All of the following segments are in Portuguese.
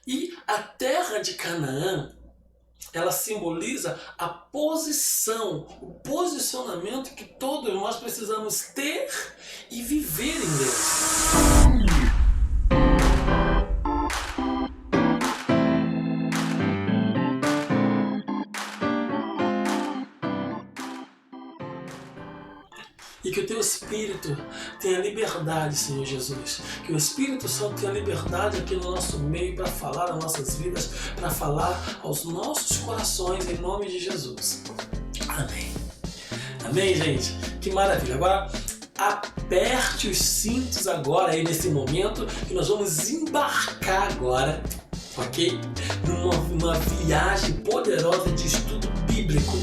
E a terra de Canaã, ela simboliza a posição, o posicionamento que todos nós precisamos ter e viver em Deus. E que o teu Espírito tenha liberdade, Senhor Jesus. Que o Espírito Santo tenha liberdade aqui no nosso meio para falar às nossas vidas, para falar aos nossos corações, em nome de Jesus. Amém. Amém, gente? Que maravilha. Agora, aperte os cintos agora, aí nesse momento, que nós vamos embarcar agora, ok? Numa viagem poderosa de estudo bíblico.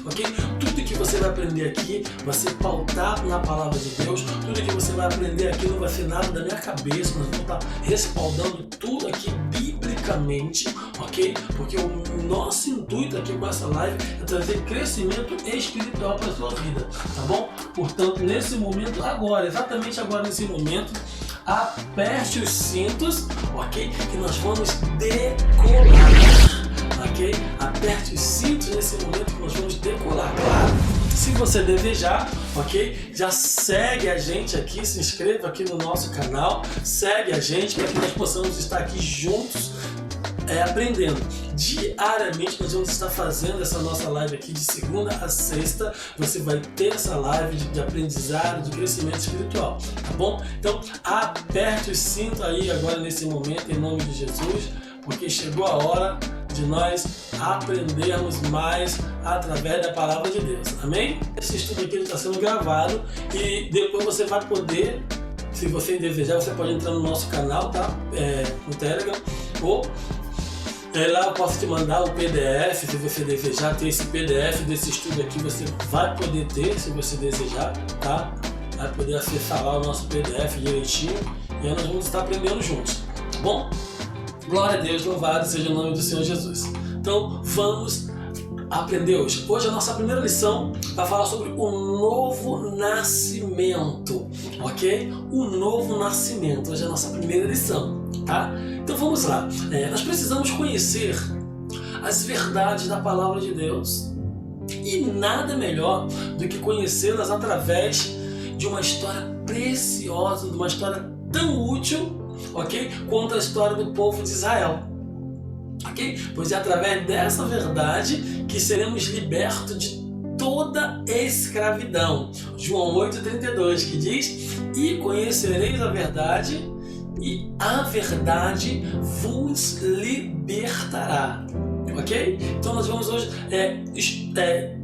Ok? Tudo que você vai aprender aqui vai ser pautado na palavra de Deus. Tudo que você vai aprender aqui não vai ser nada da minha cabeça. Nós vamos estar respaldando tudo aqui biblicamente, ok? Porque o nosso intuito aqui com essa live é trazer crescimento espiritual para a sua vida, tá bom? Portanto, nesse momento, agora, exatamente agora nesse momento, aperte os cintos, ok? Que nós vamos decolar. Ok? Aperte os cintos nesse momento que nós vamos decolar, claro. Se você desejar, ok? Já segue a gente aqui, se inscreva aqui no nosso canal, segue a gente para que nós possamos estar aqui juntos aprendendo. Diariamente nós vamos estar fazendo essa nossa live aqui de segunda a sexta. Você vai ter essa live de aprendizado, de crescimento espiritual, tá bom? Então aperte os cintos aí agora nesse momento em nome de Jesus, porque chegou a hora de nós aprendermos mais através da palavra de Deus, amém? Esse estudo aqui está sendo gravado e depois você vai poder, se você desejar, você pode entrar no nosso canal, tá? No Telegram, ou lá eu posso te mandar o PDF, se você desejar ter esse PDF desse estudo aqui, você vai poder ter, se você desejar, tá? Vai poder acessar lá o nosso PDF direitinho e aí nós vamos estar aprendendo juntos, tá bom? Glória a Deus, louvado seja o nome do Senhor Jesus. Então, vamos aprender hoje. Hoje a nossa primeira lição vai falar sobre o novo nascimento, ok? O novo nascimento. Hoje é a nossa primeira lição, tá? Então vamos lá. Nós precisamos conhecer as verdades da palavra de Deus e nada melhor do que conhecê-las através de uma história preciosa, de uma história tão útil, ok? Quanto a história do povo de Israel, ok? Pois é através dessa verdade que seremos libertos de toda escravidão. João 8,32, que diz: e conhecereis a verdade, e a verdade vos libertará. Ok? Então nós vamos hoje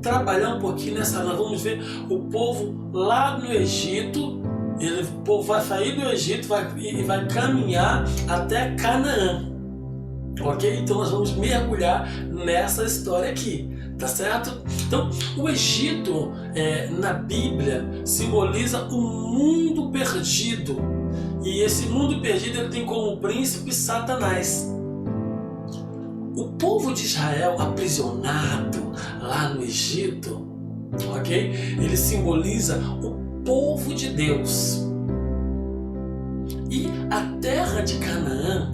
trabalhar um pouquinho nós vamos ver o povo lá no Egito. O povo vai sair do Egito e vai caminhar até Canaã, ok? Então nós vamos mergulhar nessa história aqui, tá certo? Então o Egito na Bíblia simboliza um mundo perdido, e esse mundo perdido ele tem como príncipe Satanás. O povo de Israel aprisionado lá no Egito, ok? Ele simboliza o povo de Deus. E a terra de Canaã,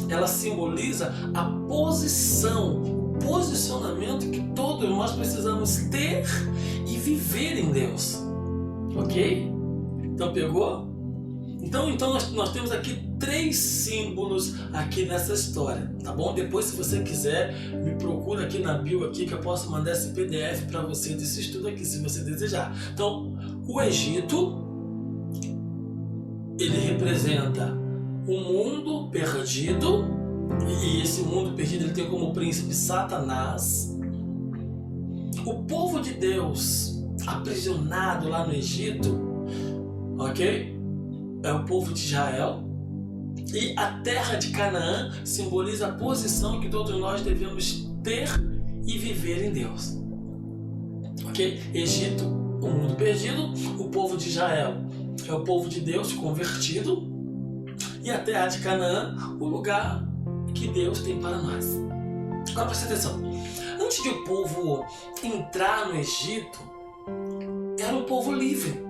ela simboliza a posição, o posicionamento que todos nós precisamos ter e viver em Deus, ok? Então pegou? Então nós temos aqui 3 símbolos aqui nessa história, tá bom? Depois, se você quiser, me procura aqui na bio aqui que eu posso mandar esse PDF para você desse estudo aqui, se você desejar. Então, o Egito, ele representa o mundo perdido, e esse mundo perdido ele tem como príncipe Satanás. O povo de Deus aprisionado lá no Egito, ok? É o povo de Israel. E a terra de Canaã simboliza a posição que todos nós devemos ter e viver em Deus, ok? Egito, o mundo perdido. O povo de Israel é o povo de Deus convertido. E a terra de Canaã, o lugar que Deus tem para nós. Agora presta atenção. Antes de o povo entrar no Egito, era um povo livre.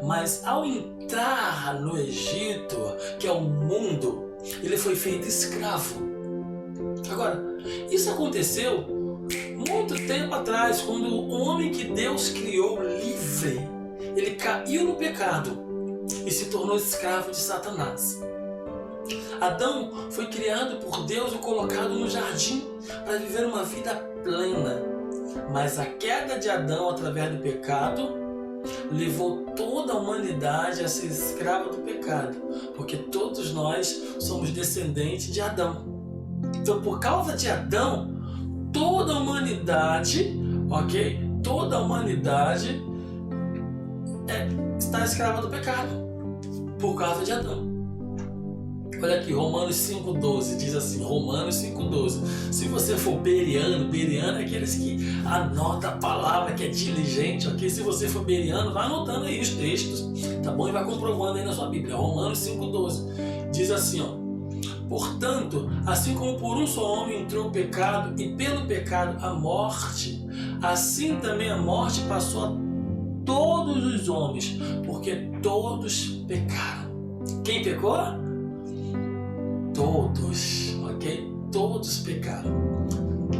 Mas ao entrar no Egito, que é o mundo, ele foi feito escravo. Agora, isso aconteceu muito tempo atrás, quando o homem que Deus criou livre, ele caiu no pecado e se tornou escravo de Satanás. Adão foi criado por Deus e colocado no jardim para viver uma vida plena. Mas a queda de Adão através do pecado levou toda a humanidade a ser escrava do pecado, porque todos nós somos descendentes de Adão. Então, por causa de Adão, toda a humanidade, ok? Toda a humanidade está escrava do pecado, por causa de Adão. Olha aqui, Romanos 5,12, diz assim, Romanos 5,12. Se você for bereano é aqueles que anota a palavra, que é diligente, ok? Se você for bereano, vai anotando aí os textos, tá bom? E vai comprovando aí na sua Bíblia. Romanos 5,12 diz assim, ó. Portanto, assim como por um só homem entrou o pecado, e pelo pecado a morte, assim também a morte passou a todos os homens, porque todos pecaram. Quem pecou? Todos, ok? Todos pecaram.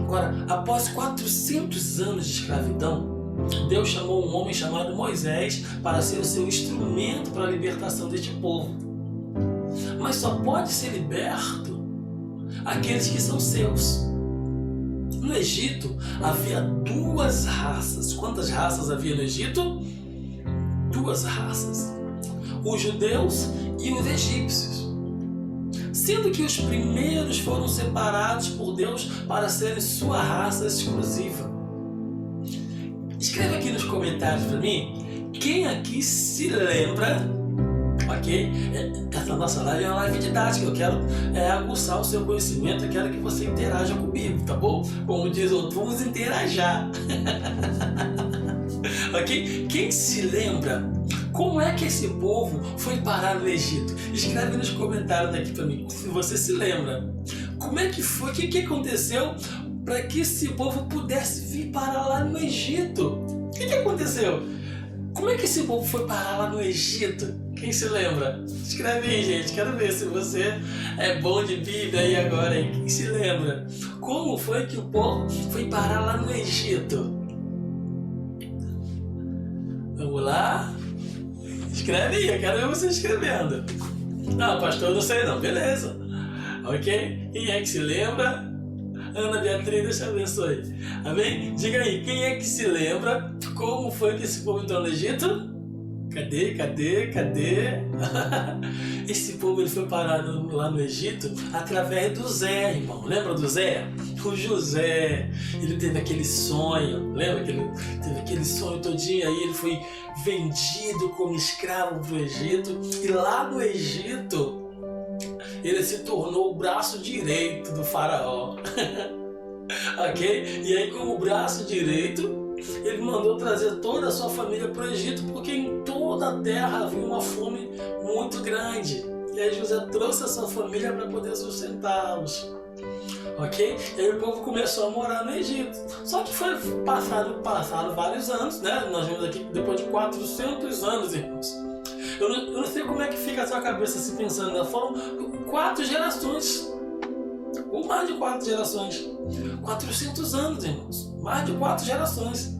Agora, após 400 anos de escravidão, Deus chamou um homem chamado Moisés para ser o seu instrumento para a libertação deste povo. Mas só pode ser liberto aqueles que são seus. No Egito havia duas raças. Quantas raças havia no Egito? Duas raças. Os judeus e os egípcios. Sendo que os primeiros foram separados por Deus para serem sua raça exclusiva. Escreve aqui nos comentários para mim, quem aqui se lembra, ok? Essa nossa live é uma live didática, eu quero aguçar o seu conhecimento, eu quero que você interaja comigo, tá bom? Como diz o outro, vamos interajar. Ok? Quem se lembra? Como é que esse povo foi parar no Egito? Escreve nos comentários aqui para mim, se você se lembra. Como é que foi? O que aconteceu para que esse povo pudesse vir parar lá no Egito? O que aconteceu? Como é que esse povo foi parar lá no Egito? Quem se lembra? Escreve aí, gente. Quero ver se você é bom de Bíblia aí agora, hein? Quem se lembra? Como foi que o povo foi parar lá no Egito? Vamos lá? Escreve aí, eu quero ver você escrevendo. Não, pastor, eu não sei não. Beleza. Ok? Quem é que se lembra? Ana Beatriz, Deus te abençoe. Amém? Diga aí, quem é que se lembra como foi que esse povo entrou no Egito? Cadê? Esse povo ele foi parado lá no Egito através do Zé, irmão. Lembra do Zé? O José, ele teve aquele sonho, lembra que ele teve aquele sonho todinho aí, ele foi vendido como escravo para o Egito, e lá no Egito ele se tornou o braço direito do faraó. Ok? E aí, como braço direito, ele mandou trazer toda a sua família para o Egito, porque em toda a terra havia uma fome muito grande. E aí José trouxe a sua família para poder sustentá-los. Ok? E aí o povo começou a morar no Egito. Só que foi passado vários anos, né? Nós vemos aqui depois de 400 anos, irmãos. Eu não sei como é que fica a sua cabeça se pensando, né? Foram 4 gerações. Ou mais de 4 gerações. 400 anos, irmãos. Mais de 4 gerações.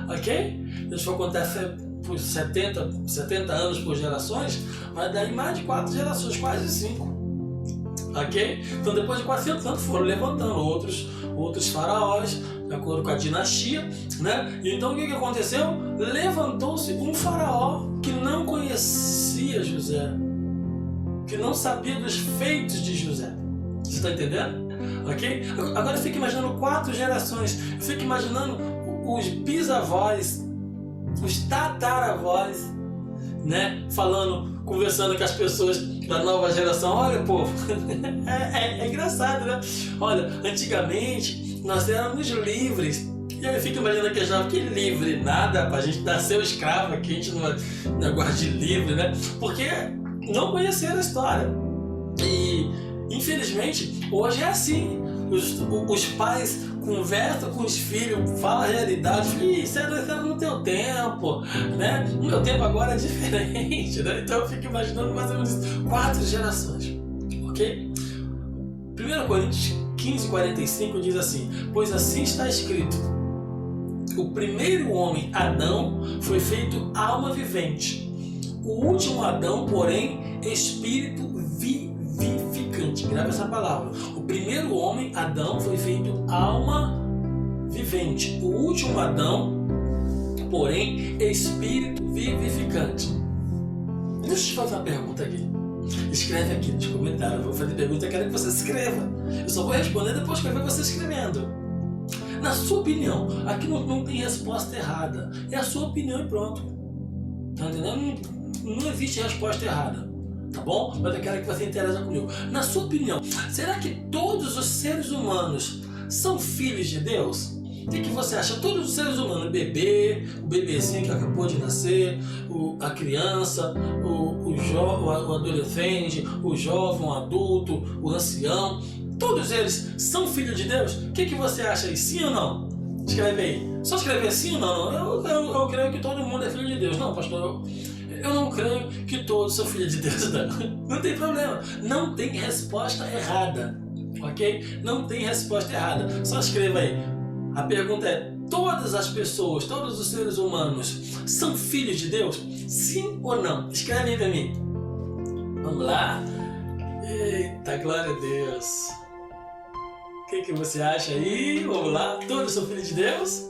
Ok? Deixa eu contar por 70 anos por gerações, mas daí mais de 4 gerações, quase 5. Ok? Então depois de 400 anos foram levantando outros faraós, de acordo com a dinastia, né? Então o que aconteceu? Levantou-se um faraó que não conhecia José, que não sabia dos feitos de José. Você está entendendo? Ok? Agora fica imaginando 4 gerações. Eu fico imaginando os bisavós, os tataravós, né? Conversando com as pessoas da nova geração. Olha, povo, é engraçado, né? Olha, antigamente nós éramos livres. E aí eu fico imaginando que achava que livre, nada, pra gente nascer escravo aqui, a gente não gosta de livre, né? Porque não conheceram a história. E infelizmente hoje é assim. Os pais conversam com os filhos, falam a realidade. Isso era no teu tempo, né? No meu tempo agora é diferente, né? Então eu fico imaginando mais ou menos 4 gerações, ok? 1 Coríntios 15:45 diz assim: pois assim está escrito, o primeiro homem, Adão, foi feito alma vivente. O último Adão, porém, espírito vivificante. Grava essa palavra. O primeiro homem, Adão, foi feito alma vivente. O último Adão, porém, espírito vivificante. Deixa eu te fazer uma pergunta aqui. Escreve aqui nos comentários. Eu vou fazer pergunta, eu quero que você escreva. Eu só vou responder depois que eu ver você escrevendo. Na sua opinião, aqui não tem resposta errada. É a sua opinião e pronto. Tá entendendo? Não existe resposta errada. Tá bom? Mas eu quero que você interaja comigo. Na sua opinião, será que todos os seres humanos são filhos de Deus? O que você acha? Todos os seres humanos, o bebezinho que acabou de nascer, a criança, o adolescente, o jovem, o adulto, o ancião, todos eles são filhos de Deus? O que você acha aí? Sim ou não? Escreve aí. Só escrever sim ou não? Eu creio que todo mundo é filho de Deus. Não, pastor, eu não creio que todos são filhos de Deus. Não tem problema. Não tem resposta errada. Ok? Não tem resposta errada. Só escreva aí. A pergunta é: todas as pessoas, todos os seres humanos são filhos de Deus? Sim ou não? Escreve aí pra mim. Vamos lá. Eita, glória a Deus. O que você acha aí? Vamos lá. Todos são filhos de Deus?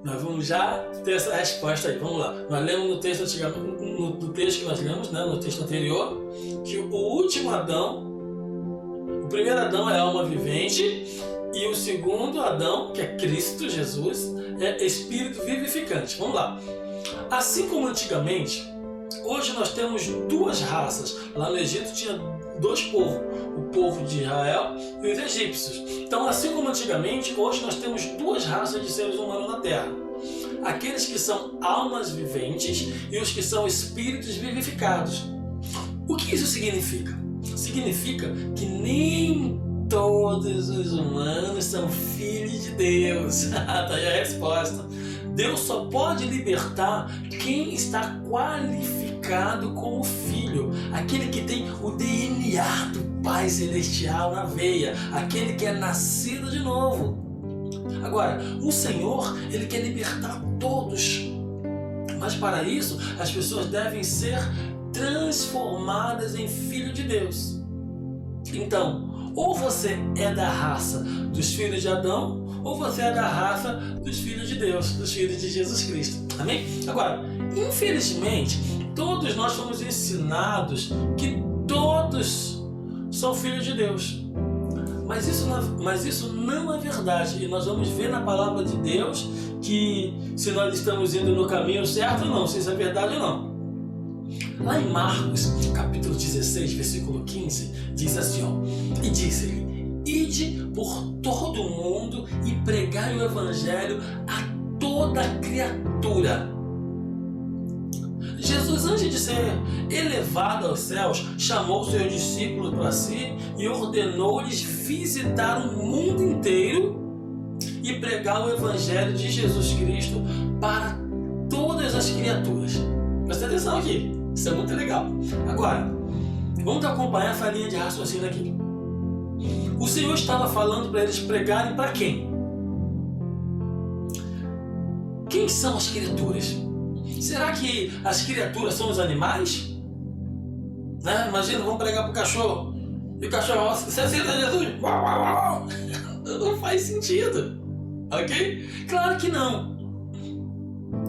Nós vamos já ter essa resposta aí. Vamos lá. Nós lemos no texto que nós lemos, né, no texto anterior, que o último Adão, o primeiro Adão é alma vivente, e o segundo Adão, que é Cristo Jesus, é espírito vivificante. Vamos lá. Assim como antigamente, hoje nós temos duas raças. Lá no Egito tinha dois povos, o povo de Israel e os egípcios. Então, assim como antigamente, hoje nós temos duas raças de seres humanos na Terra. Aqueles que são almas viventes e os que são espíritos vivificados. O que isso significa? Significa que nem todos os humanos são filhos de Deus. Tá aí a resposta. Deus só pode libertar quem está qualificado como filho, aquele que tem o DNA do Pai Celestial na veia, aquele que é nascido de novo. Agora, o Senhor, Ele quer libertar todos, mas para isso as pessoas devem ser transformadas em filho de Deus. Então, ou você é da raça dos filhos de Adão, ou você é da raça dos filhos de Deus, dos filhos de Jesus Cristo. Amém? Agora, infelizmente, todos nós fomos ensinados que todos são filhos de Deus. Mas isso não é verdade. E nós vamos ver na palavra de Deus que se nós estamos indo no caminho certo ou não, se isso é verdade ou não. Lá em Marcos, capítulo 16, versículo 15, diz assim, ó: e disse-lhe: ide por todo o mundo e pregai o evangelho a toda criatura. Jesus, antes de ser elevado aos céus, chamou seus discípulos para si e ordenou-lhes visitar o mundo inteiro e pregar o evangelho de Jesus Cristo para todas as criaturas. Presta atenção aqui, isso é muito legal. Agora, vamos acompanhar essa linha de raciocínio aqui. O Senhor estava falando para eles pregarem para quem? Quem são as criaturas? Será que as criaturas são os animais? Né? Imagina, vamos pregar para o cachorro. E o cachorro, você aceita Jesus? Uau, uau, uau. Não faz sentido. Ok? Claro que não.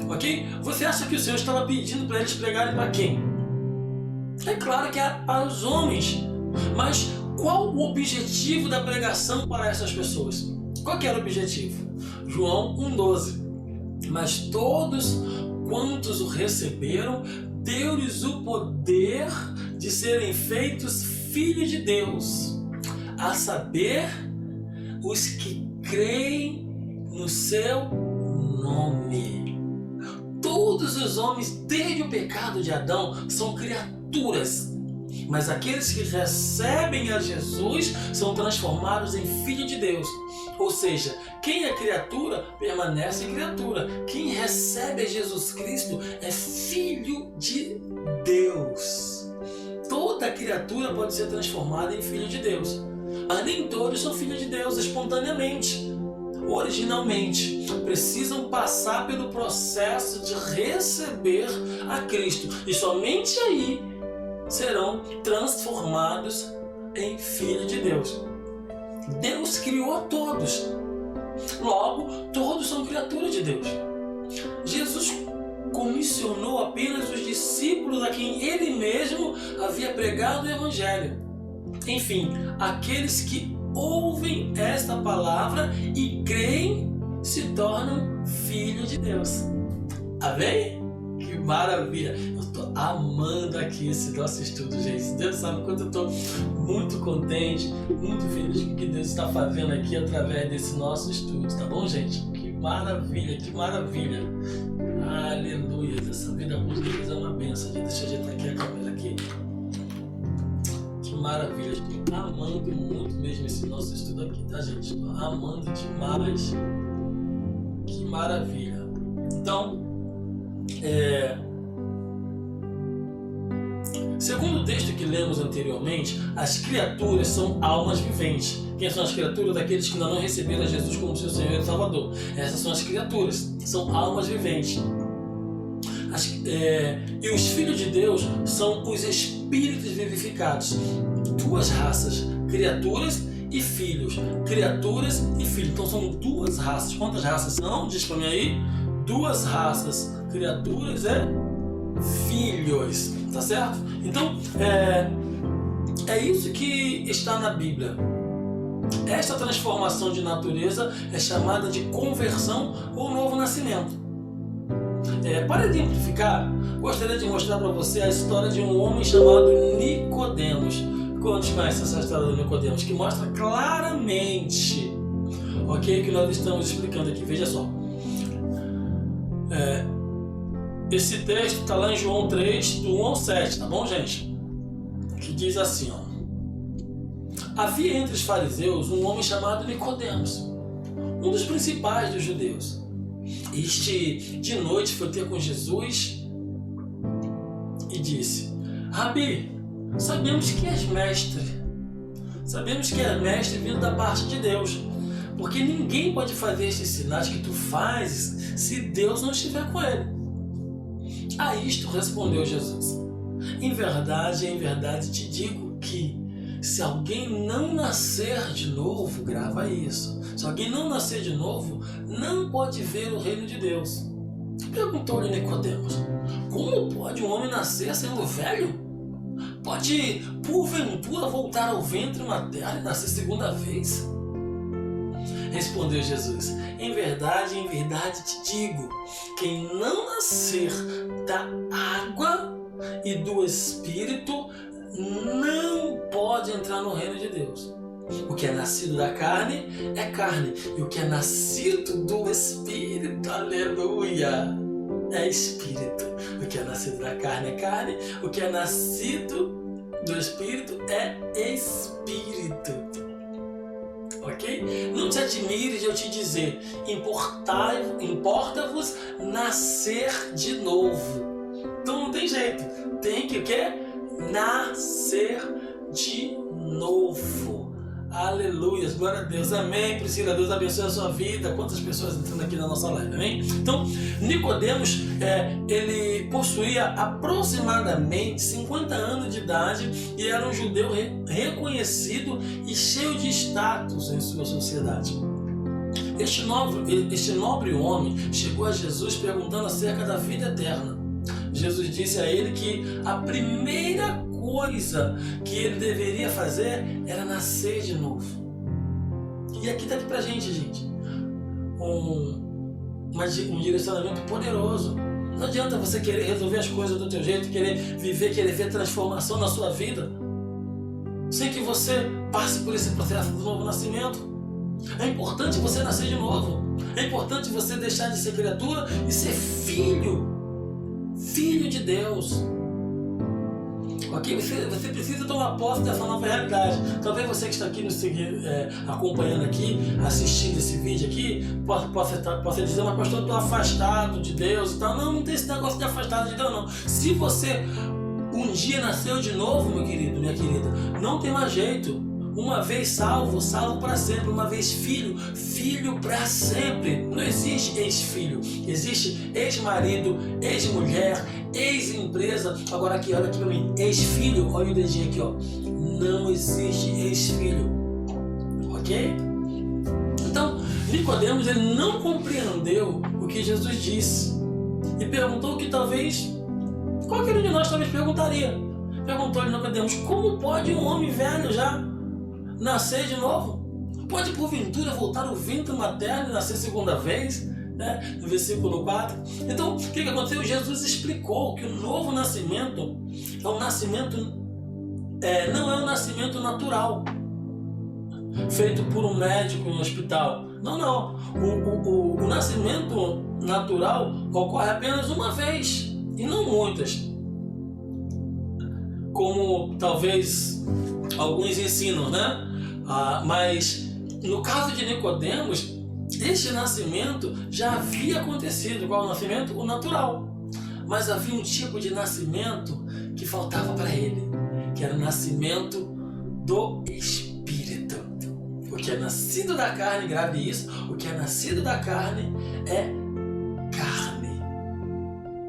Ok? Você acha que o Senhor estava pedindo para eles pregarem para quem? É claro que é para os homens. Mas qual o objetivo da pregação para essas pessoas? Qual que era o objetivo? João 1,12. Mas todos quantos o receberam, deu-lhes o poder de serem feitos filhos de Deus, a saber, os que creem no seu nome. Todos os homens, desde o pecado de Adão, são criaturas, mas aqueles que recebem a Jesus são transformados em filho de Deus. Ou seja, quem é criatura, permanece criatura. Quem recebe a Jesus Cristo é filho de Deus. Toda criatura criatura pode ser transformada em filho de Deus. Mas nem todos são filhos de Deus espontaneamente. Originalmente, precisam passar pelo processo de receber a Cristo. E somente aí serão transformados em filho de Deus. Deus criou a todos. Logo, todos são criaturas de Deus. Jesus comissionou apenas os discípulos a quem ele mesmo havia pregado o Evangelho. Enfim, aqueles que ouvem esta palavra e creem se tornam filhos de Deus. Amém? Que maravilha! Eu estou amando aqui esse nosso estudo, gente. Deus sabe quanto eu estou muito contente, muito feliz com o que Deus está fazendo aqui através desse nosso estudo, tá bom, gente? Que maravilha, que maravilha! Aleluia! Essa vida com Deus é uma bênção. Deixa eu ajeitar aqui a câmera aqui. Que maravilha! Estou amando muito mesmo esse nosso estudo aqui, tá, gente? Estou amando demais. Que maravilha! Então, segundo o texto que lemos anteriormente, as criaturas são almas viventes. Quem são as criaturas? Aqueles que ainda não receberam Jesus como seu Senhor e Salvador. Essas são as criaturas, são almas viventes. E os filhos de Deus são os espíritos vivificados. Duas raças, criaturas e filhos. Criaturas e filhos. Então são duas raças. Quantas raças são? Diz para mim aí. Duas raças, criaturas e filhos, tá certo? Então, é isso que está na Bíblia. Esta transformação de natureza é chamada de conversão ou novo nascimento. Para exemplificar, gostaria de mostrar para você a história de um homem chamado Nicodemos. Quantos conhecem essa história de Nicodemos? Que mostra claramente, ok, que nós estamos explicando aqui. Veja só. Esse texto está lá em João 3, do 1 ao 7, tá bom, gente? Que diz assim, ó. Havia entre os fariseus um homem chamado Nicodemos, um dos principais dos judeus. Este, de noite, foi ter com Jesus e disse: Rabi, sabemos que és mestre. Sabemos que és mestre vindo da parte de Deus. Porque ninguém pode fazer estes sinais que tu fazes se Deus não estiver com ele. A isto respondeu Jesus: em verdade te digo que se alguém não nascer de novo, grava isso, se alguém não nascer de novo, não pode ver o reino de Deus. Perguntou-lhe Nicodemos: como pode um homem nascer sendo velho? Pode, porventura, voltar ao ventre materno e nascer segunda vez? Respondeu Jesus: em verdade te digo, quem não nascer da água e do Espírito não pode entrar no reino de Deus. O que é nascido da carne é carne, e o que é nascido do Espírito, aleluia, é Espírito. O que é nascido da carne é carne, o que é nascido do Espírito é Espírito. Ok? Não te admires de eu te dizer: importa-vos nascer de novo. Então não tem jeito. Tem que o quê? Nascer de novo. Aleluia, glória a Deus, amém. Priscila, Deus abençoe a sua vida. Quantas pessoas entrando aqui na nossa live, amém? Então, Nicodemos, ele possuía aproximadamente 50 anos de idade e era um judeu reconhecido e cheio de status em sua sociedade. Este nobre homem chegou a Jesus perguntando acerca da vida eterna. Jesus disse a ele que a primeira coisa que ele deveria fazer era nascer de novo. E aqui está aqui pra gente, um direcionamento poderoso. Não adianta você querer resolver as coisas do teu jeito, querer viver, querer ver transformação na sua vida, sem que você passe por esse processo do novo nascimento. É importante você nascer de novo. É importante você deixar de ser criatura e ser filho de Deus. Ok? Você precisa tomar posse dessa nova realidade. Talvez você que está aqui nos seguindo, acompanhando aqui, assistindo esse vídeo aqui, possa dizer: mas pastor, eu estou afastado de Deus e tal. Não tem esse negócio de afastado de Deus, não. Se você Um dia nasceu de novo, meu querido, minha querida. Não tem mais jeito. Uma vez salvo, salvo para sempre. Uma vez filho, filho para sempre. Não existe ex-filho. Existe ex-marido, ex-mulher, ex-empresa. Agora aqui, olha aqui para mim. Ex-filho, olha o dedinho aqui, ó. Não existe ex-filho. Ok? Então, Nicodemos, ele não compreendeu o que Jesus disse. E perguntou que talvez, qualquer um de nós talvez perguntaria. Perguntou-lhe Nicodemos, como pode um homem velho já nascer de novo? Pode porventura voltar ao ventre materno e nascer segunda vez? Né? No versículo 4. Então, o que aconteceu? Jesus explicou que o novo nascimento é um nascimento, não é um nascimento natural, feito por um médico no hospital. Não. O nascimento natural ocorre apenas uma vez e não muitas, como talvez alguns ensinam, né? Mas no caso de Nicodemos, este nascimento já havia acontecido. Qual é o nascimento? O natural. Mas havia um tipo de nascimento que faltava para ele, que era o nascimento do Espírito. O que é nascido da carne, grave isso, o que é nascido da carne é carne.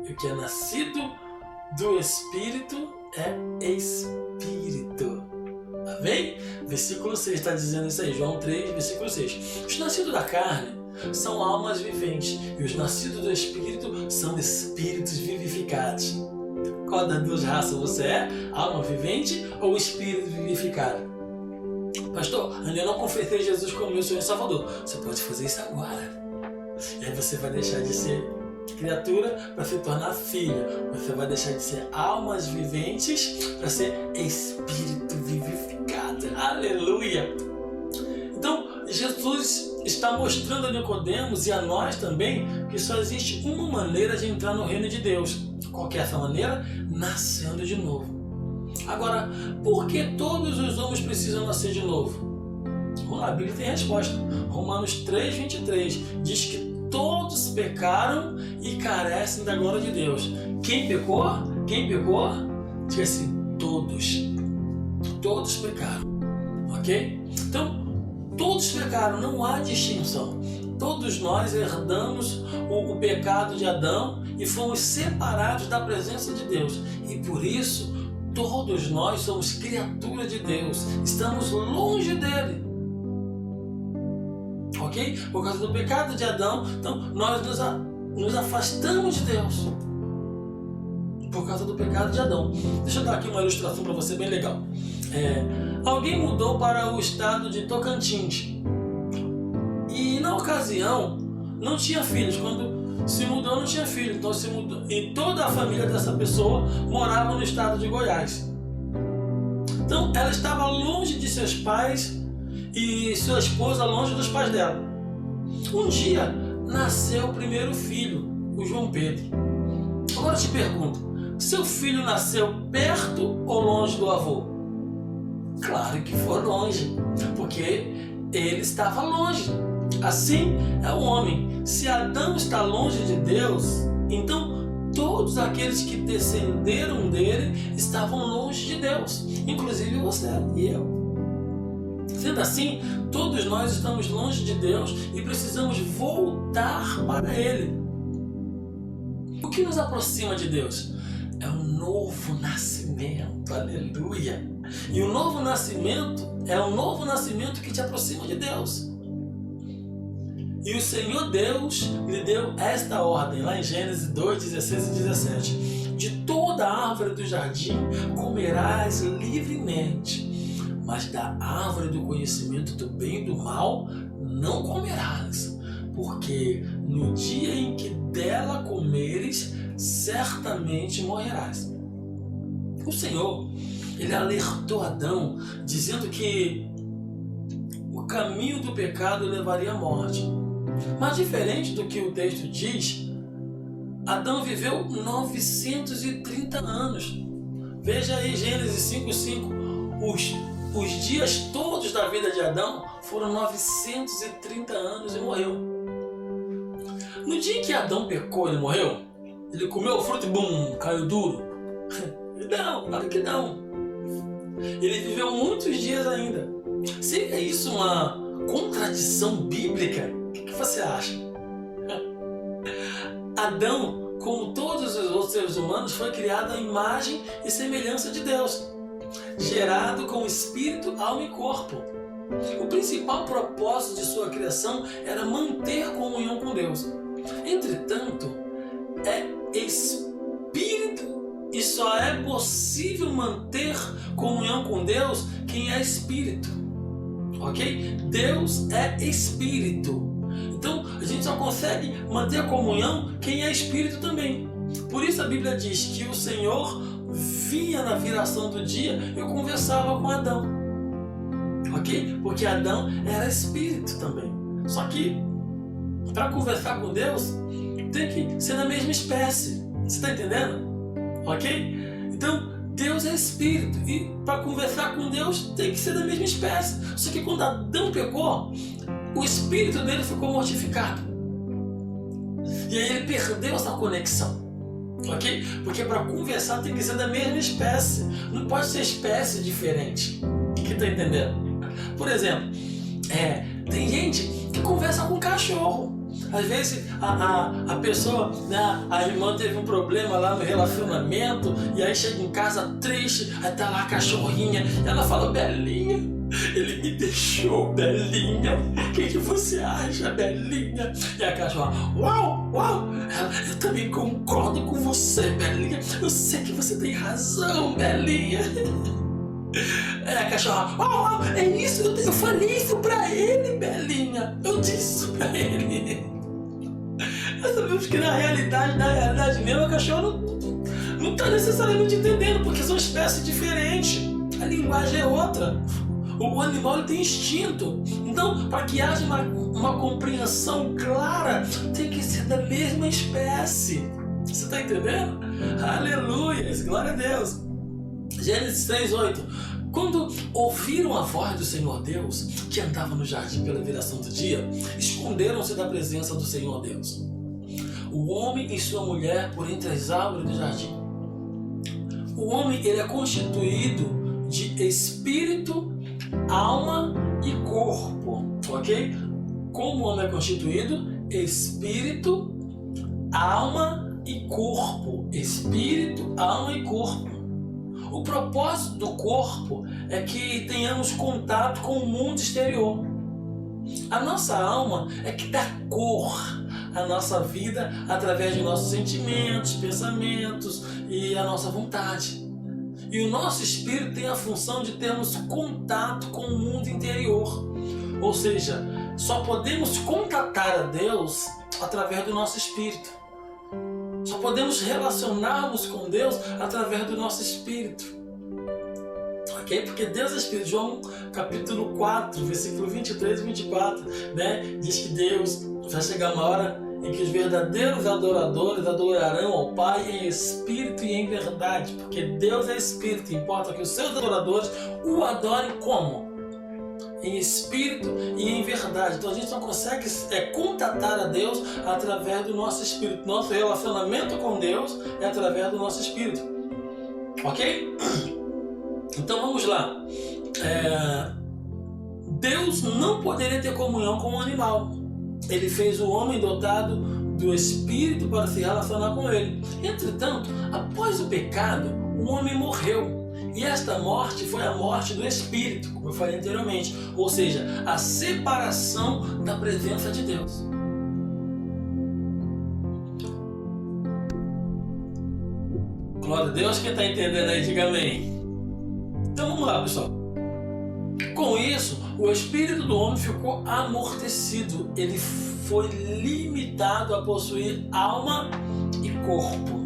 E o que é nascido do Espírito é Espírito. Amém? Versículo 6 está dizendo isso aí, João 3, versículo 6. Os nascidos da carne são almas viventes e os nascidos do Espírito são espíritos vivificados. Qual das duas raças você é? Alma vivente ou espírito vivificado? Pastor, ainda não confessei Jesus como meu Senhor e Salvador. Você pode fazer isso agora. E aí você vai deixar de ser criatura para se tornar filho. Você vai deixar de ser almas viventes para ser espírito vivificado. Aleluia! Então, Jesus está mostrando a Nicodemos e a nós também que só existe uma maneira de entrar no reino de Deus. Qual que é essa maneira? Nascendo de novo. Agora, por que todos os homens precisam nascer de novo? A Bíblia tem resposta. Romanos 3:23 diz que todos pecaram e carecem da glória de Deus. Quem pecou? Quem pecou? Diz assim, todos. Todos pecaram. Ok? Então, todos pecaram, não há distinção. Todos nós herdamos o pecado de Adão e fomos separados da presença de Deus. E por isso, todos nós somos criaturas de Deus. Estamos longe dele. Ok? Por causa do pecado de Adão, então nós nos afastamos de Deus. Por causa do pecado de Adão. Deixa eu dar aqui uma ilustração para você bem legal. Alguém mudou para o estado de Tocantins. E na ocasião não tinha filhos. Quando se mudou não tinha filho. Então se mudou. E toda a família dessa pessoa morava no estado de Goiás. Então ela estava longe de seus pais e sua esposa longe dos pais dela. Um dia nasceu o primeiro filho, o João Pedro. Agora eu te pergunto, seu filho nasceu perto ou longe do avô? Claro que foi longe, porque ele estava longe. Assim é o homem. Se Adão está longe de Deus, então todos aqueles que descenderam dele estavam longe de Deus, inclusive você e eu. Sendo assim, todos nós estamos longe de Deus e precisamos voltar para Ele. O que nos aproxima de Deus? É um novo nascimento, aleluia! E o novo nascimento é um novo nascimento que te aproxima de Deus. E o Senhor Deus lhe deu esta ordem, lá em Gênesis 2, 16 e 17. De toda árvore do jardim comerás livremente, mas da árvore do conhecimento do bem e do mal não comerás, porque no dia em que dela comeres, certamente morrerás. O Senhor, Ele alertou Adão, dizendo que o caminho do pecado levaria à morte. Mas diferente do que o texto diz, Adão viveu 930 anos. Veja aí Gênesis 5:5. Os dias todos da vida de Adão foram 930 anos e morreu. No dia em que Adão pecou, ele morreu. Ele comeu o fruto e bum, caiu duro. Não, claro que não. Ele viveu muitos dias ainda. Seria isso uma contradição bíblica? O que você acha? Adão, como todos os outros seres humanos, foi criado à imagem e semelhança de Deus, gerado com espírito, alma e corpo. O principal propósito de sua criação era manter comunhão com Deus. Entretanto, é espírito e só é possível manter comunhão com Deus quem é espírito. Ok? Deus é espírito. Então, a gente só consegue manter comunhão quem é espírito também. Por isso a Bíblia diz que o Senhor vinha na viração do dia e conversava com Adão. Ok? Porque Adão era espírito também. Só que, para conversar com Deus, tem que ser da mesma espécie. Você está entendendo? Ok? Então, Deus é espírito e para conversar com Deus tem que ser da mesma espécie. Só que quando Adão pecou, o espírito dele ficou mortificado. E aí ele perdeu essa conexão. Ok? Porque para conversar tem que ser da mesma espécie. Não pode ser espécie diferente. O que está entendendo? Por exemplo, tem gente que conversa com cachorro. Às vezes a pessoa, né, a irmã teve um problema lá no relacionamento e aí chega em casa triste, aí tá lá a cachorrinha e ela fala: Belinha, ele me deixou, Belinha, o que você acha, Belinha? E a cachorra: uau, uau, eu também concordo com você, Belinha, eu sei que você tem razão, Belinha. A cachorra: uau, uau, é isso, eu falei isso pra ele, Belinha, eu disse isso pra ele. Nós sabemos que na realidade mesmo, a cachorra não está necessariamente entendendo, porque são espécies diferentes. A linguagem é outra. O animal ele tem instinto. Então, para que haja uma compreensão clara, tem que ser da mesma espécie. Você está entendendo? Aleluia! Glória a Deus! Gênesis 3:8. Quando ouviram a voz do Senhor Deus, que andava no jardim pela viração do dia, esconderam-se da presença do Senhor Deus, o homem e sua mulher, por entre as árvores do jardim. O homem ele é constituído de espírito, alma e corpo, ok? Como o homem é constituído? Espírito, alma e corpo. Espírito, alma e corpo. O propósito do corpo é que tenhamos contato com o mundo exterior. A nossa alma é que dá cor à nossa vida através de nossos sentimentos, pensamentos e a nossa vontade. E o nosso espírito tem a função de termos contato com o mundo interior. Ou seja, só podemos contatar a Deus através do nosso espírito. Só podemos relacionarmos com Deus através do nosso espírito. Ok? Porque Deus é espírito. João capítulo 4, versículo 23 e 24, né? Diz que Deus vai chegar uma hora em que os verdadeiros adoradores adorarão ao Pai em espírito e em verdade. Porque Deus é espírito. Importa que os seus adoradores o adorem como? Em espírito e em verdade. Então a gente só consegue contatar a Deus através do nosso espírito. Nosso relacionamento com Deus é através do nosso espírito. Ok? Então vamos lá. Deus não poderia ter comunhão com um animal. Ele fez o homem dotado do espírito para se relacionar com ele. Entretanto, após o pecado, o homem morreu. E esta morte foi a morte do Espírito, como eu falei anteriormente. Ou seja, a separação da presença de Deus. Glória a Deus, quem está entendendo aí, diga amém. Então vamos lá, pessoal. Com isso, o espírito do homem ficou amortecido. Ele foi limitado a possuir alma e corpo.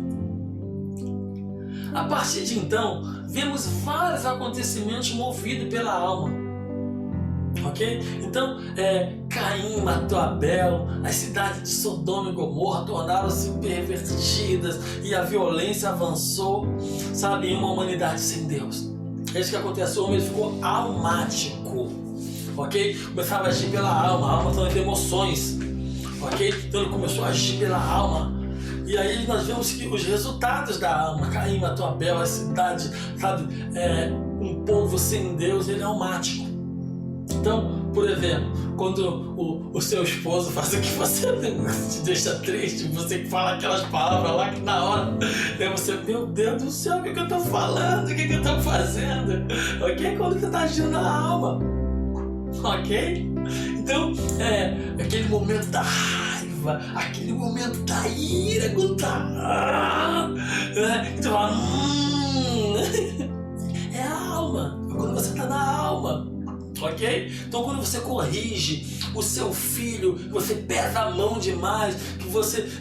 A partir de então, vemos vários acontecimentos movidos pela alma. Ok? Então, Caim matou Abel, as cidades de Sodoma e Gomorra tornaram-se pervertidas e a violência avançou, sabe, em uma humanidade sem Deus. É isso que aconteceu, o homem ficou almático. Ok? Começava a agir pela alma. A alma são as emoções. Ok? Então ele começou a agir pela alma. E aí nós vemos que os resultados da alma, Caim matou Abel, a cidade, sabe, um povo sem Deus, ele é almático. Então, por exemplo, quando o seu esposo faz o que você te deixa triste, você fala aquelas palavras lá que na hora você, meu Deus do céu, o que eu tô falando, o que eu tô fazendo, ok? Quando você tá agindo na alma, ok? Então, aquele momento da raiva, aquele momento da ira, quando tá, então, é a alma, quando você tá na alma. Ok? Então quando você corrige o seu filho, você pesa a mão demais, que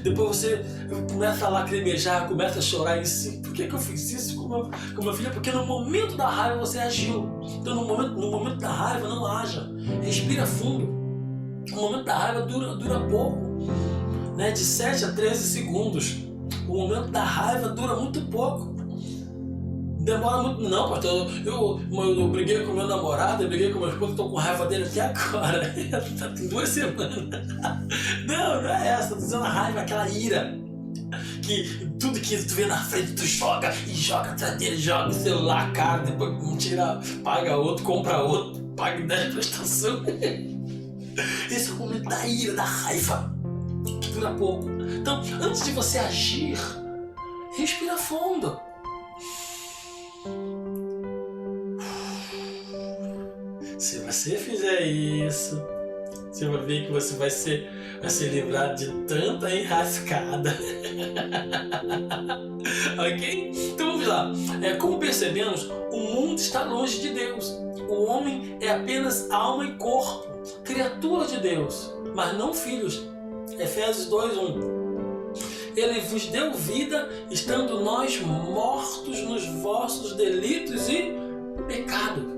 depois você começa a lacrimejar, começa a chorar em si. Por que eu fiz isso com meu filho? Porque no momento da raiva você agiu. Então no momento da raiva não haja. Respira fundo. O momento da raiva dura pouco, né? De 7 a 13 segundos. O momento da raiva dura muito pouco. Demora muito. Não, pastor, eu briguei com meu namorado, eu briguei com meu esposo, estou com raiva dele até agora. Tem 2 semanas. Não é essa, tô dizendo a raiva, aquela ira. Que tudo que tu vê na frente, tu joga atrás dele, joga o celular, cara, depois tira, paga outro, compra outro, paga 10 prestações. Esse é o momento da ira, da raiva, que dura pouco. Então, antes de você agir, respira fundo. Se você fizer isso, você vai ver que você vai ser livrado de tanta enrascada. Ok? Então vamos lá. Como percebemos, o mundo está longe de Deus. O homem é apenas alma e corpo, criatura de Deus, mas não filhos. Efésios 2:1. Ele vos deu vida, estando nós mortos nos vossos delitos e pecado.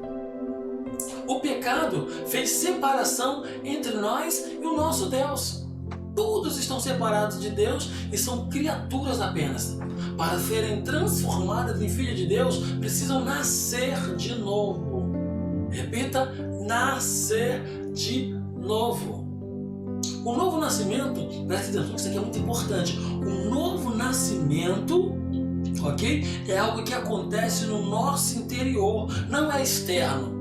O pecado fez separação entre nós e o nosso Deus. Todos estão separados de Deus e são criaturas apenas. Para serem transformadas em filhos de Deus, precisam nascer de novo. Repita, nascer de novo. O novo nascimento, presta atenção, isso aqui é muito importante. O novo nascimento, ok? É algo que acontece no nosso interior, não é externo.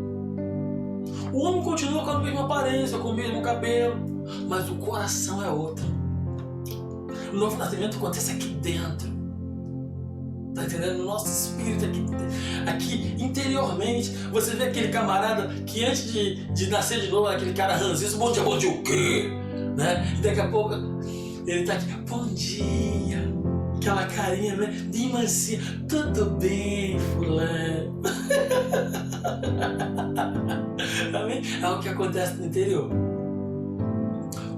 O homem continua com a mesma aparência, com o mesmo cabelo, mas o coração é outro. O novo nascimento acontece aqui dentro. Tá entendendo? No nosso espírito, aqui interiormente. Você vê aquele camarada que antes de nascer de novo, aquele cara ranzinho, bom dia o quê? Né? E daqui a pouco ele tá aqui, bom dia. Aquela carinha, né? De mansinha, tudo bem, fulano. Amém? É o que acontece no interior.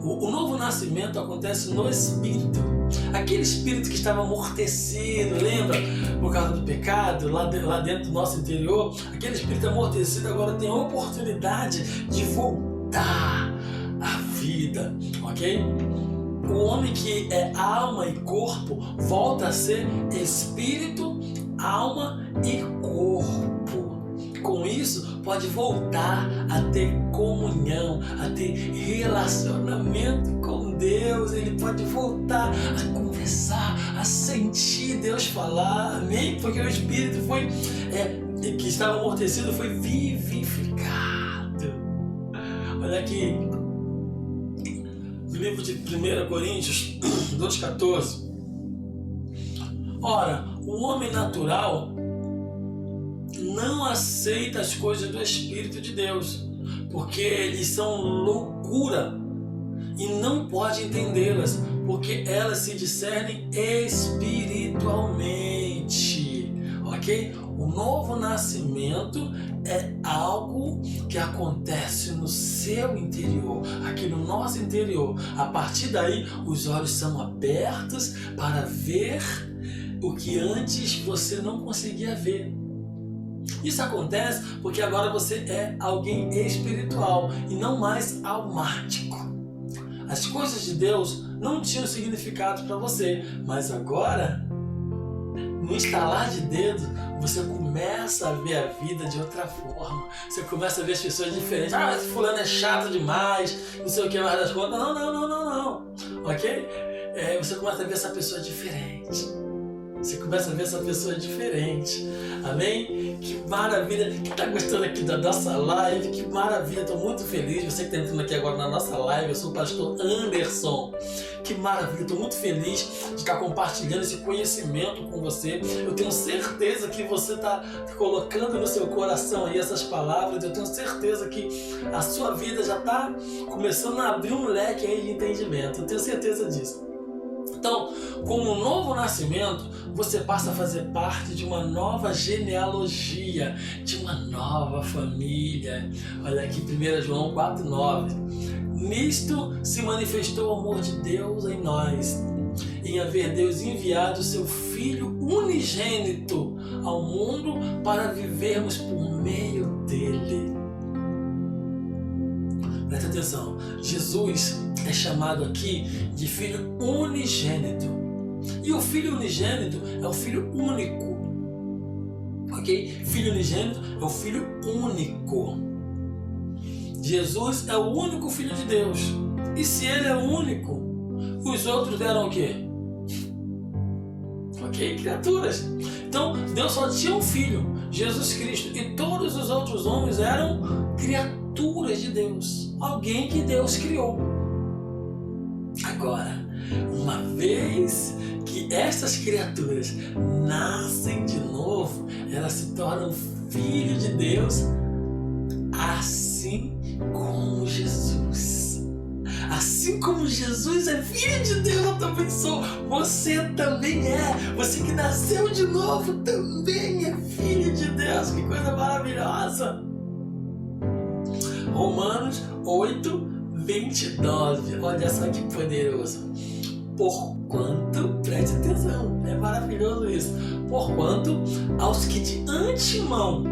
O novo nascimento acontece no espírito. Aquele espírito que estava amortecido, lembra? Por causa do pecado, lá dentro do nosso interior, aquele espírito amortecido agora tem a oportunidade de voltar à vida, ok? O homem que é alma e corpo volta a ser espírito, alma e corpo. Com isso, pode voltar a ter comunhão, a ter relacionamento com Deus. Ele pode voltar a conversar, a sentir Deus falar, amém? Porque o espírito que estava amortecido foi vivificado. Olha aqui, no livro de 1 Coríntios 2,14. Ora, o homem natural não aceita as coisas do Espírito de Deus, porque eles são loucura e não pode entendê-las, porque elas se discernem espiritualmente, ok? O novo nascimento é algo que acontece no seu interior, aqui no nosso interior. A partir daí, os olhos são abertos para ver o que antes você não conseguia ver. Isso acontece porque agora você é alguém espiritual e não mais almático. As coisas de Deus não tinham significado para você, mas agora, no estalar de dedo, você começa a ver a vida de outra forma. Você começa a ver as pessoas diferentes. Ah, esse fulano é chato demais, não sei o que mais das contas. Não. Ok? você começa a ver essa pessoa diferente. Você começa a ver essa pessoa diferente. Amém? Que maravilha. Quem está gostando aqui da nossa live? Que maravilha. Estou muito feliz. Você que está entrando aqui agora na nossa live. Eu sou o pastor Anderson. Que maravilha. Estou muito feliz de estar compartilhando esse conhecimento com você. Eu tenho certeza que você está colocando no seu coração aí essas palavras. Eu tenho certeza que a sua vida já está começando a abrir um leque aí de entendimento. Eu tenho certeza disso. Então, com o novo nascimento, você passa a fazer parte de uma nova genealogia, de uma nova família. Olha aqui, 1 João 4,9. Nisto se manifestou o amor de Deus em nós, em haver Deus enviado o seu Filho unigênito ao mundo para vivermos por meio dele. Presta atenção, Jesus é chamado aqui de Filho unigênito. E o Filho unigênito é o Filho único. Ok? Filho unigênito é o Filho único. Jesus é o único Filho de Deus. E se Ele é o único, os outros eram o quê? Ok? Criaturas. Então, Deus só tinha um Filho, Jesus Cristo. E todos os outros homens eram criaturas de Deus. Alguém que Deus criou. Agora, uma vez que essas criaturas nascem de novo, elas se tornam filhos de Deus, assim como Jesus. Assim como Jesus é filho de Deus, eu também sou. Você também é. Você que nasceu de novo também é filho de Deus. Que coisa maravilhosa. Romanos 8:29. Olha só que poderoso. Porquanto, preste atenção, é maravilhoso isso. Porquanto, aos que de antemão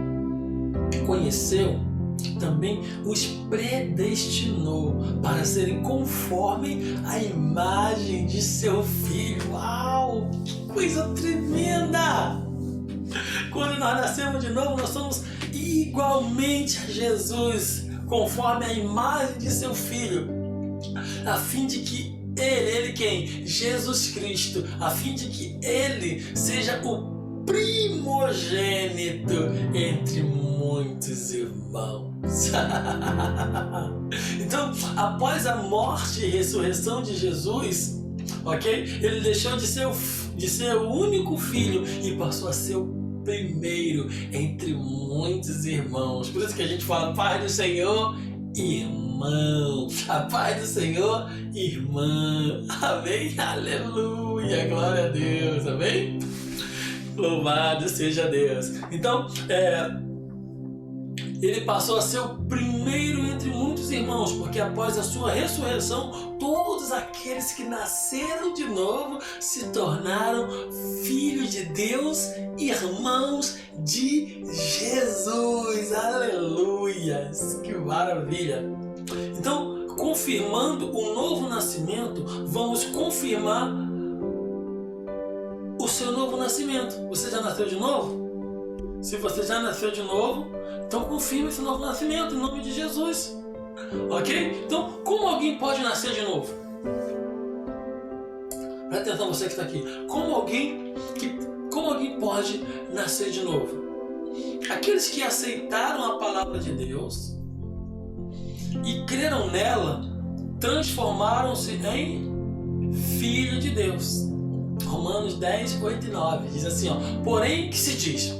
conheceu, também os predestinou para serem conforme a imagem de seu Filho. Uau! Que coisa tremenda! Quando nós nascemos de novo, nós somos igualmente a Jesus, conforme a imagem de seu Filho, a fim de que ele quem? Jesus Cristo, a fim de que ele seja o primogênito entre muitos irmãos. Então, após a morte e ressurreição de Jesus, ok? Ele deixou de ser o único filho e passou a ser o primeiro entre muitos irmãos. Por isso que a gente fala, Pai do Senhor, irmão. A paz do Senhor, irmã. Amém? Aleluia. Glória a Deus. Amém? Louvado seja Deus. Então, ele passou a ser o primeiro entre muitos irmãos, porque após a sua ressurreição, todos aqueles que nasceram de novo se tornaram filhos de Deus, irmãos de Jesus. Aleluia! Que maravilha! Então, confirmando o novo nascimento, vamos confirmar o seu novo nascimento. Você já nasceu de novo? Se você já nasceu de novo, então confirme esse novo nascimento em nome de Jesus. Ok? Então, como alguém pode nascer de novo? Presta atenção, você que está aqui. Como alguém pode nascer de novo? Aqueles que aceitaram a palavra de Deus e creram nela, transformaram-se em filho de Deus. Romanos 10:8-9 diz assim, porém que se diz,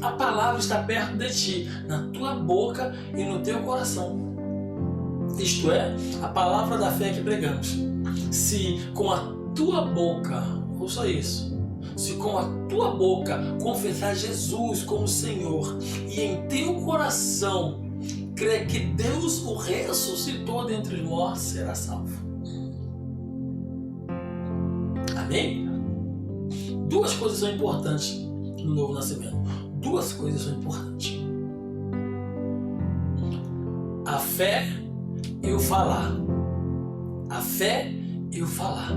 a palavra está perto de ti, na tua boca e no teu coração. Isto é, a palavra da fé que pregamos. Se com a tua boca, ouça isso, se com a tua boca confessar Jesus como Senhor e em teu coração crer que Deus o ressuscitou dentre os mortos, será salvo. Amém? Duas coisas são importantes no novo nascimento. Duas coisas são importantes. A fé e o falar. A fé e o falar.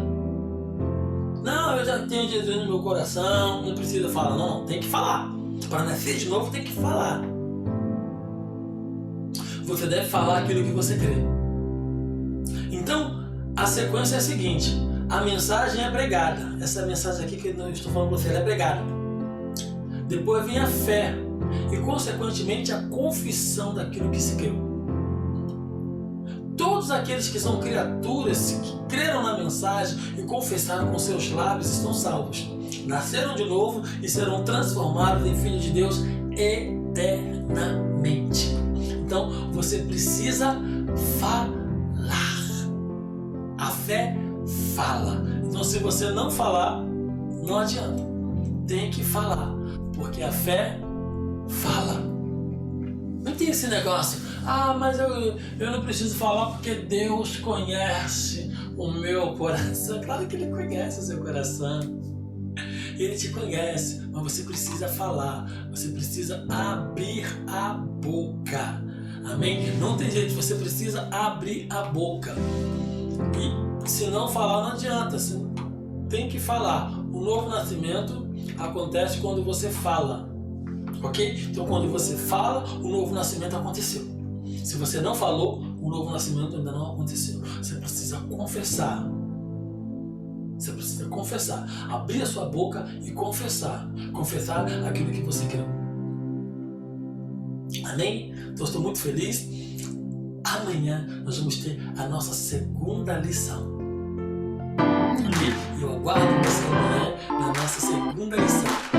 Não, eu já tenho Jesus no meu coração, não precisa falar. Não, tem que falar. Para nascer de novo tem que falar. Você deve falar aquilo que você crê. Então, a sequência é a seguinte. a mensagem é pregada. Essa mensagem aqui que eu estou falando para você, ela é pregada. Depois vem a fé e, consequentemente, a confissão daquilo que se creu. Todos aqueles que são criaturas, que creram na mensagem e confessaram com seus lábios, estão salvos. Nasceram de novo e serão transformados em filhos de Deus eternamente. Então, você precisa falar. A fé fala. Então, se você não falar, não adianta. Tem que falar, porque a fé fala. Não tem esse negócio, mas eu não preciso falar porque Deus conhece o meu coração. Claro que Ele conhece o seu coração. Ele te conhece, mas você precisa falar. Você precisa abrir a boca. Amém? Não tem jeito, você precisa abrir a boca. E se não falar, não adianta. Você tem que falar. O novo nascimento acontece quando você fala. Ok? Então, quando você fala, o novo nascimento aconteceu. Se você não falou, o novo nascimento ainda não aconteceu. Você precisa confessar. Você precisa confessar. Abrir a sua boca e confessar. Confessar aquilo que você creu. Amém? Então, estou muito feliz. Amanhã nós vamos ter a nossa segunda lição. Ok? E eu aguardo você amanhã na nossa segunda lição.